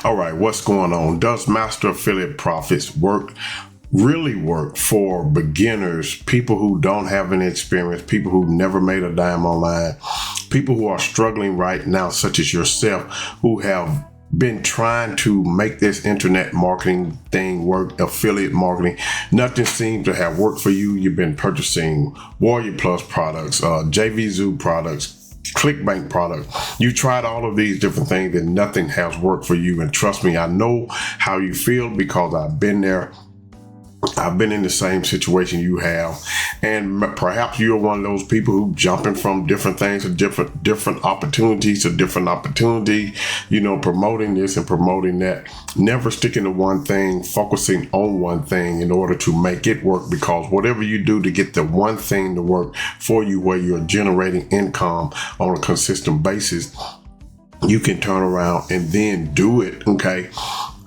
All right, what's going on? Does Master Affiliate Profits really work for beginners, people who don't have any experience, people who never made a dime online, people who are struggling right now, such as yourself, who have been trying to make this internet marketing thing work, affiliate marketing? Nothing seems to have worked for you. You've been purchasing Warrior Plus products, JVZoo products, ClickBank products. You tried all of these different things and nothing has worked for you. And trust me, I know how you feel because I've been there. I've been in the same situation you have, and perhaps you're one of those people who jumping from different things to different opportunities to different opportunity, promoting this and promoting that, never sticking to one thing, focusing on one thing in order to make it work, because whatever you do to get the one thing to work for you where you're generating income on a consistent basis, you can turn around and then do it,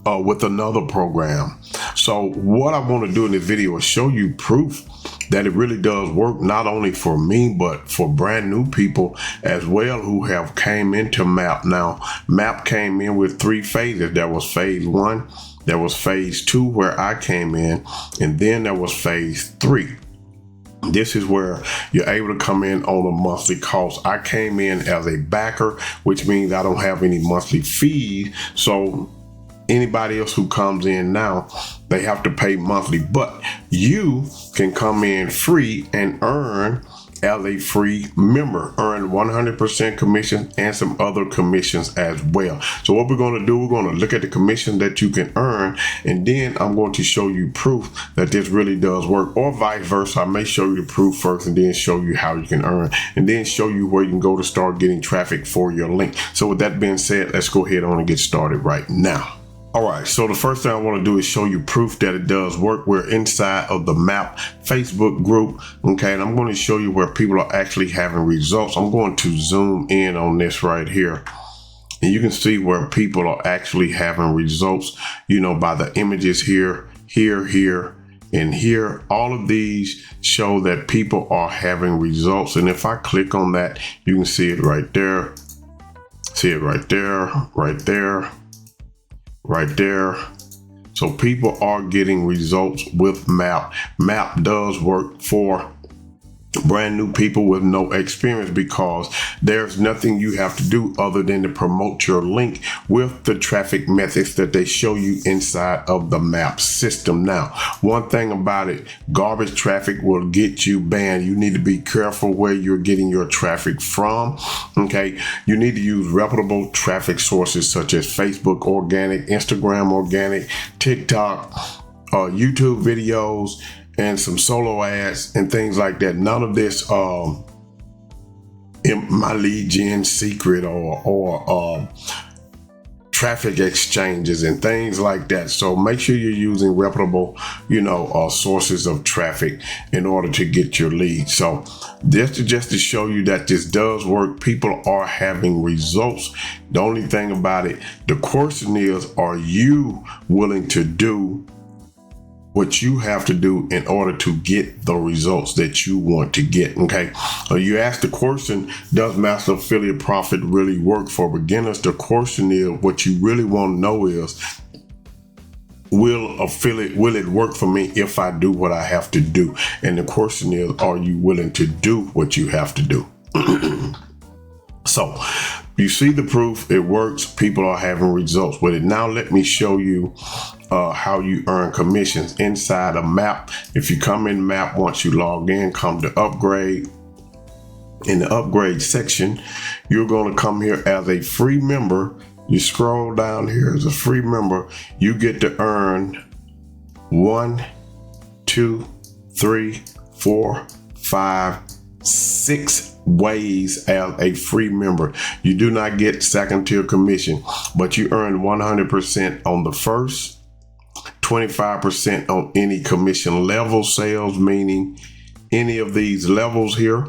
with another program. So what I want to do in this video is show you proof that it really does work, not only for me, but for brand new people as well who have came into MAP. Now, MAP came in with 3 phases. There was phase 1, there was phase 2 where I came in, and then there was phase 3. This is where you're able to come in on a monthly cost. I came in as a backer, which means I don't have any monthly fees. So anybody else who comes in now, they have to pay monthly, but you can come in free and earn as a free member, earn 100% commission and some other commissions as well. So what we're going to do, we're going to look at the commission that you can earn, and then I'm going to show you proof that this really does work, or vice versa. I may show you the proof first and then show you how you can earn, and then show you where you can go to start getting traffic for your link. So with that being said, let's go ahead on and get started right now. All right, so the first thing I want to do is show you proof that it does work. We're inside of the MAP Facebook group, and I'm going to show you where people are actually having results. I'm going to zoom in on this right here, and you can see where people are actually having results, by the images here, and here. All of these show that people are having results, and if I click on that, you can see it right there, right there. So people are getting results with MAP. MAP does work for brand new people with no experience, because there's nothing you have to do other than to promote your link with the traffic methods that they show you inside of the MAP system. Now, one thing about it, garbage traffic will get you banned. You need to be careful where you're getting your traffic from. You need to use reputable traffic sources such as Facebook organic, Instagram organic, TikTok, YouTube videos, and some solo ads and things like that. None of this in my lead gen secret or traffic exchanges and things like that. So make sure you're using reputable, sources of traffic in order to get your leads. So just to show you that this does work, people are having results. The only thing about it, the question is, are you willing to do what you have to do in order to get the results that you want to get? You ask the question, does Master Affiliate Profit really work for beginners? The question is, what you really want to know is, will it work for me if I do what I have to do? And the question is, are you willing to do what you have to do? So you see the proof, it works. People are having results with it. Now let me show you how you earn commissions inside of MAP. If you come in MAP, once you log in, come to upgrade. In the upgrade section, you're going to come here as a free member. You scroll down here as a free member, you get to earn 1, 2, 3, 4, 5, 6 ways as a free member. You do not get second tier commission, but you earn 100% on the first, 25% on any commission level sales, meaning any of these levels here.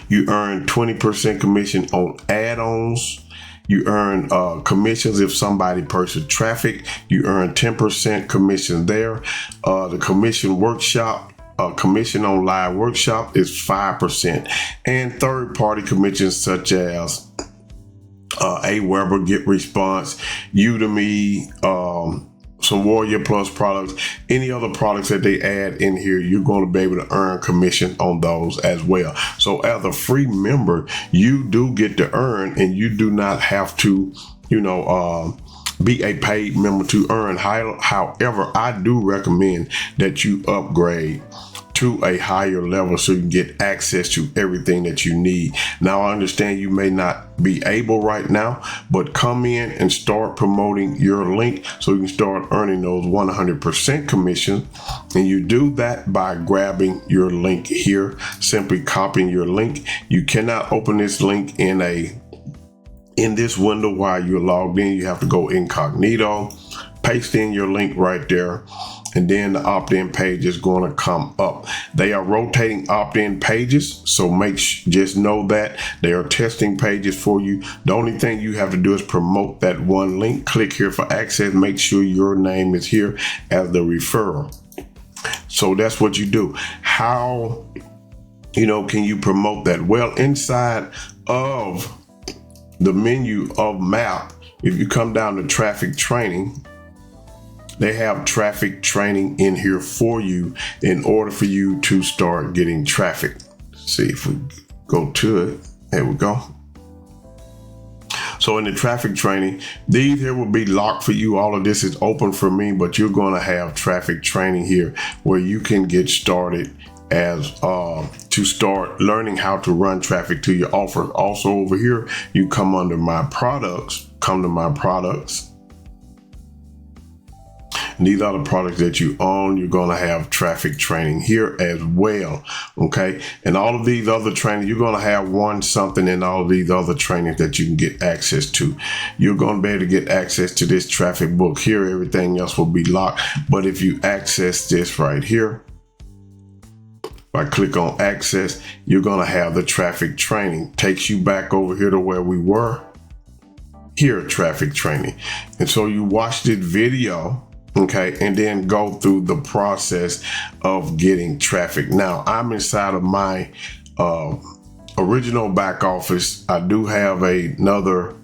You earn 20% commission on add-ons. You earn commissions if somebody purchased traffic. You earn 10% commission there. The commission workshop, commission on live workshop is 5%, and third-party commissions such as Aweber, Get Response, Udemy, some Warrior Plus products, any other products that they add in here, you're going to be able to earn commission on those as well. So as a free member, you do get to earn, and you do not have to, be a paid member to earn. However, I do recommend that you upgrade to a higher level so you can get access to everything that you need. Now, I understand you may not be able right now, but come in and start promoting your link so you can start earning those 100% commissions. And you do that by grabbing your link here, simply copying your link. You cannot open this link in this window while you're logged in. You have to go incognito, paste in your link right there, and then the opt-in page is going to come up. They are rotating opt-in pages, so just know that they are testing pages for you. The only thing you have to do is promote that one link. Click here for access. Make sure your name is here as the referral. So that's what you do. How can you promote that? Well, inside of the menu of MAP, if you come down to traffic training, they have traffic training in here for you in order for you to start getting traffic. Let's see if we go to it. There we go. So in the traffic training, these here will be locked for you. All of this is open for me, but you're going to have traffic training here where you can get started as to start learning how to run traffic to your offer. Also over here, you come under my products, come to my products. And these are the products that you own. You're going to have traffic training here as well. Okay. And all of these other trainings, you're going to have something in all of these other trainings that you can get access to. You're going to be able to get access to this traffic book here. Everything else will be locked. But if you access this right here, if I click on access, you're going to have the traffic training. Takes you back over here to where we were. Here, traffic training. And so you watch this video, okay, and then go through the process of getting traffic. Now, I'm inside of my original back office. I do have another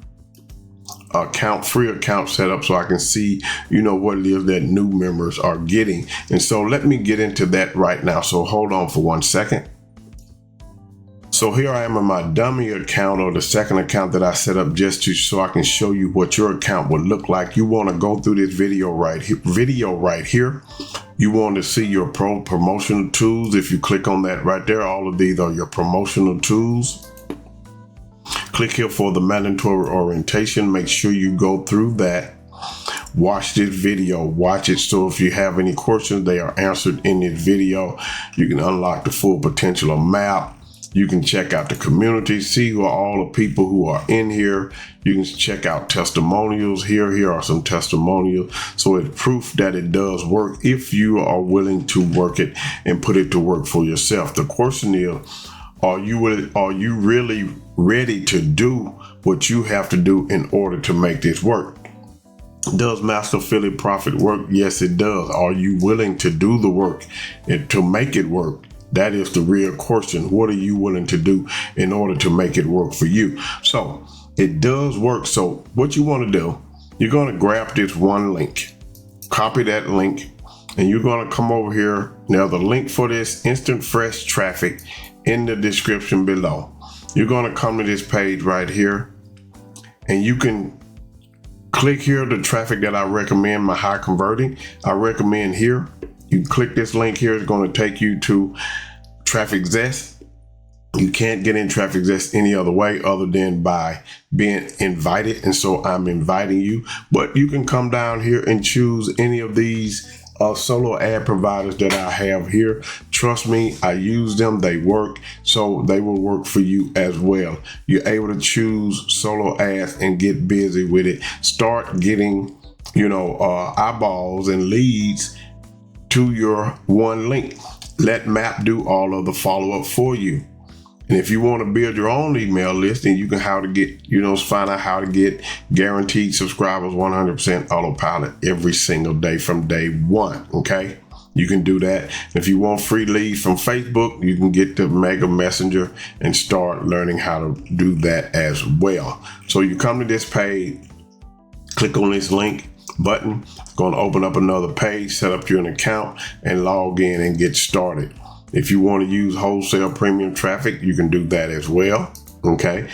free account set up so I can see, what it is that new members are getting. And so let me get into that right now. So hold on for 1 second. So here I am in my dummy account, or the second account that I set up just so I can show you what your account would look like. You want to go through this video right here. You want to see your promotional tools. If you click on that right there, all of these are your promotional tools. Click here for the mandatory orientation. Make sure you go through that. Watch this video, watch it. So if you have any questions, they are answered in this video. You can unlock the full potential of MAP. You can check out the community, see who are all the people who are in here. You can check out testimonials here. Here are some testimonials. So it's proof that it does work if you are willing to work it and put it to work for yourself. The question is, are you really ready to do what you have to do in order to make this work? Does Master Affiliate Profit work? Yes, it does. Are you willing to do the work and to make it work? That is the real question. What are you willing to do in order to make it work for you? So it does work. So what you want to do, you're going to grab this one link, copy that link, and you're going to come over here. Now the link for this instant fresh traffic in the description below. You're going to come to this page right here, and you can click here the traffic that I recommend, my high converting. I recommend here. You click this link here. It's going to take you to Traffic Zest. You can't get in Traffic Zest any other way other than by being invited. And so I'm inviting you, but you can come down here and choose any of these solo ad providers that I have here. Trust me, I use them. They work. So they will work for you as well. You're able to choose solo ads and get busy with it. Start getting, eyeballs and leads to your one link. Let MAP do all of the follow-up for you. And if you want to build your own email list, then you can find out how to get guaranteed subscribers 100% autopilot every single day from day one. Okay. you can do that. If you want free leads from Facebook, you can get the Mega Messenger and start learning how to do that as well. So you come to this page, click on this link button. It's going to open up another page, set up you an account and log in and get started. If you want to use wholesale premium traffic, you can do that as well. Okay.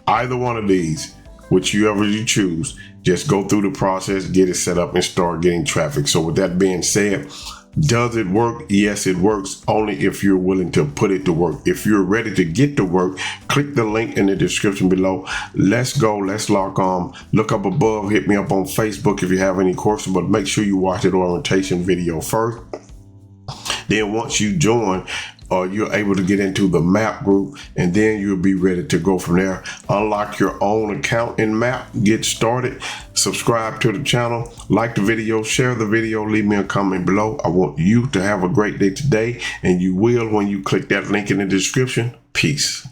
Either one of these, whichever you choose, just go through the process, get it set up and start getting traffic. So with that being said, does it work? Yes, it works, only if you're willing to put it to work. If you're ready to get to work, click the link in the description below. Let's go. Let's lock on. Look up above. Hit me up on Facebook if you have any questions, but make sure you watch the orientation video first. Then once you join, you're able to get into the MAP group, and then you'll be ready to go from there. Unlock your own account in MAP, get started, subscribe to the channel, like the video, share the video, leave me a comment below. I want you to have a great day today, and you will when you click that link in the description. Peace.